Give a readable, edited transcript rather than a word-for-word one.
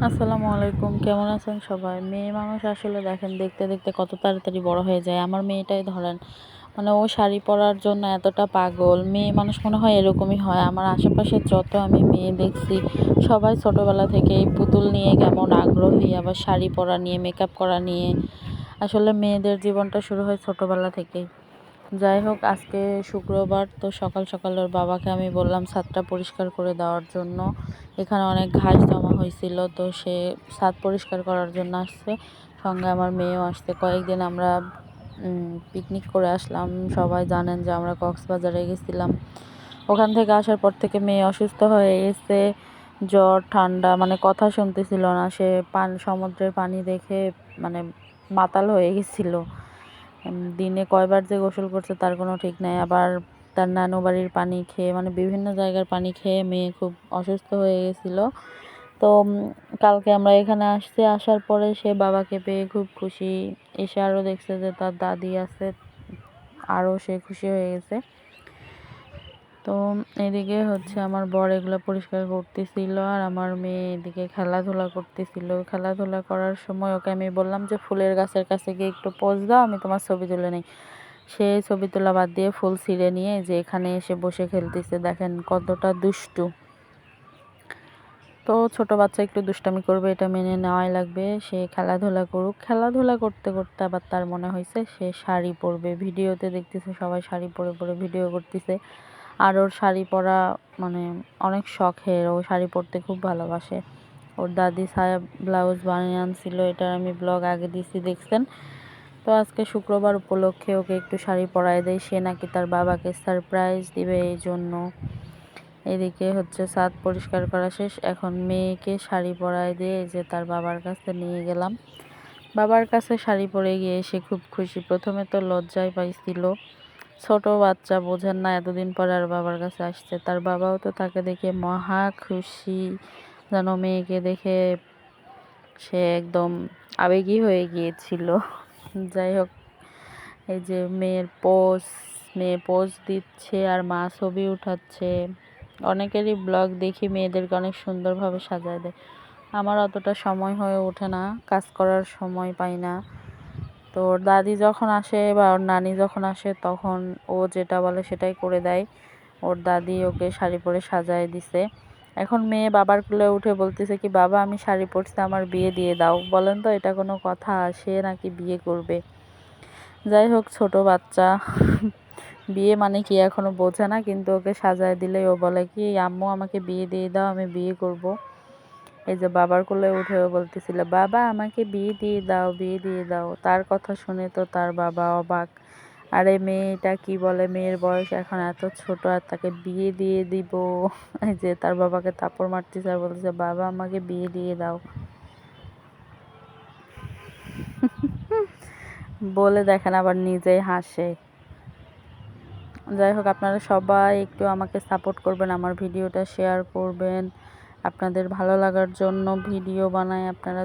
আসসালামু আলাইকুম, কেমন আছেন সবাই? মেয়ে মানুষ আসলে দেখেন দেখতে দেখতে কত তাড়াতাড়ি বড় হয়ে যায়। আমার মেয়েটাই ধরেন, মানে ও শাড়ি পরার জন্য এতটা পাগল। মেয়ে মানুষ মনে হয় এরকমই হয়। আমার আশেপাশে যত আমি মেয়ে দেখছি, সবাই ছোটোবেলা থেকে এই পুতুল নিয়ে কেমন আগ্রহী, আবার শাড়ি পরা নিয়ে, মেকআপ করা নিয়ে। আসলে মেয়েদের জীবনটা শুরু হয় ছোটোবেলা থেকেই। যাই হোক, আজকে শুক্রবার, তো সকাল সকাল ওর বাবাকে আমি বললাম ছাদটা পরিষ্কার করে দেওয়ার জন্য। এখানে অনেক ঘাস জমা হয়েছিল, তো সে ছাদ পরিষ্কার করার জন্য আসছে। সঙ্গে আমার মেয়েও আসছে। কয়েকদিন আমরা পিকনিক করে আসলাম। সবাই জানেন যে আমরা কক্সবাজারে গেছিলাম। ওখান থেকে আসার পর থেকে মেয়ে অসুস্থ হয়ে গেছে, জ্বর ঠান্ডা, মানে কথা শুনতেছিল না। সে সমুদ্রের পানি দেখে মানে মাতাল হয়ে গেছিল। দিনে কয়বার যে গোসল করছে তার কোনো ঠিক নাই। আবার তার নানু বাড়ির পানি খেয়ে, মানে বিভিন্ন জায়গার পানি খেয়ে মেয়ে খুব অসুস্থ হয়ে গেছিলো। তো কালকে আমরা এখানে আসছি। আসার পরে সে বাবাকে পেয়ে খুব খুশি। এসে আরও দেখছে যে তার দাদি আছে, আরও সে খুশি হয়ে গেছে। তো এদিকে হচ্ছে আমার বর এগুলো পরিষ্কার করতেছিল, আর আমার মেয়ে এদিকে খেলাধুলা করতেছিল। খেলাধুলা করার সময় ওকে আমি বললাম যে ফুলের গাছের কাছে গিয়ে একটু পোজ দাও, আমি তোমার ছবি তুলে নিই। সে ছবি তোলা বাদ দিয়ে ফুল ছিঁড়ে নিয়ে যে এখানে এসে বসে খেলতেছে। দেখেন কতটা দুষ্টু। তো ছোট বাচ্চা একটু দুষ্টামি করবে, এটা মেনে নেওয়াই লাগবে। সে খেলাধুলা করুক। খেলাধুলা করতে করতে আবার তার মনে হয়েছে সে শাড়ি পরবে। ভিডিওতে দেখতেছে সবাই শাড়ি পরে পরে ভিডিও করতেছে, আর ওর শাড়ি পরা মানে অনেক শখের। ও শাড়ি পরতে খুব ভালোবাসে। ওর দাদি সায়া ব্লাউজ বানিয়ে আনছিল, এটার আমি ব্লগ আগে দিছি, দেখছেন। তো আজকে শুক্রবার উপলক্ষে ওকে একটু শাড়ি পরায় দেয়। সে নাকি তার বাবাকে সারপ্রাইজ দিবে, এই জন্য। এদিকে হচ্ছে ছাদ পরিষ্কার করা শেষ। এখন মেয়েকে শাড়ি পরায় দিয়ে যে তার বাবার কাছে নিয়ে গেলাম। বাবার কাছে শাড়ি পরে গিয়ে সে খুব খুশি। প্রথমে তো লজ্জায় পাইছিল, ছোট বাচ্চা, বোঝেন না, এতদিন পরে আর বাবার কাছে আসছে। তার বাবাও তো তাকে দেখে মহা খুশি, যেন মেয়েকে দেখে সে একদম আবেগী হয়ে গিয়েছিল। যাই হোক, এই যে মেয়ে পোজ দিচ্ছে আর মা ছবি উঠাচ্ছে। অনেকেরই ব্লগ দেখি মেয়েদেরকে অনেক সুন্দরভাবে সাজায় দেয়। আমার অতটা সময় হয়ে ওঠে না, কাজ করার সময় পাই না। তো ওর দাদি যখন আসে বা ওর নানি যখন আসে, তখন ও যেটা বলে সেটাই করে দেয়। ওর দাদি ওকে শাড়ি পরে সাজায় দিছে। এখন মেয়ে বাবার কোলে উঠে বলতেছে কি, বাবা আমি শাড়ি পরছি, আমার বিয়ে দিয়ে দাও। বলেন তো এটা কোনো কথা? সে নাকি বিয়ে করবে। যাই হোক, ছোট বাচ্চা, বিয়ে মানে কি এখনো বোঝে না, কিন্তু ওকে সাজায় দিলেই ও বলে কি, আম্মু আমাকে বিয়ে দিয়ে দাও, আমি বিয়ে করব। এই যে বাবার কোলে উঠেও বলতেছিল, বাবা আমাকে বিয়ে দিয়ে দাও, বিয়ে দিয়ে দাও। তার কথা শুনে তো তার বাবা অবাক। আরে মেয়েটা কি বলে, মেয়ের বয়স এখন এত ছোট, আর তাকে বিয়ে দিয়ে দিব? এই যে তার বাবাকে থাপ্পড় মারতেছে আর বলতেছে, বাবা আমাকে বিয়ে দিয়ে দাও। বলে দেখেন, আবার নিজেই হাসে। যাই হোক, আপনারা সবাই একটু আমাকে সাপোর্ট করবেন, আমার ভিডিওটা শেয়ার করবেন। আপনাদের ভালো লাগার জন্য ভিডিও বানাই, আপনারা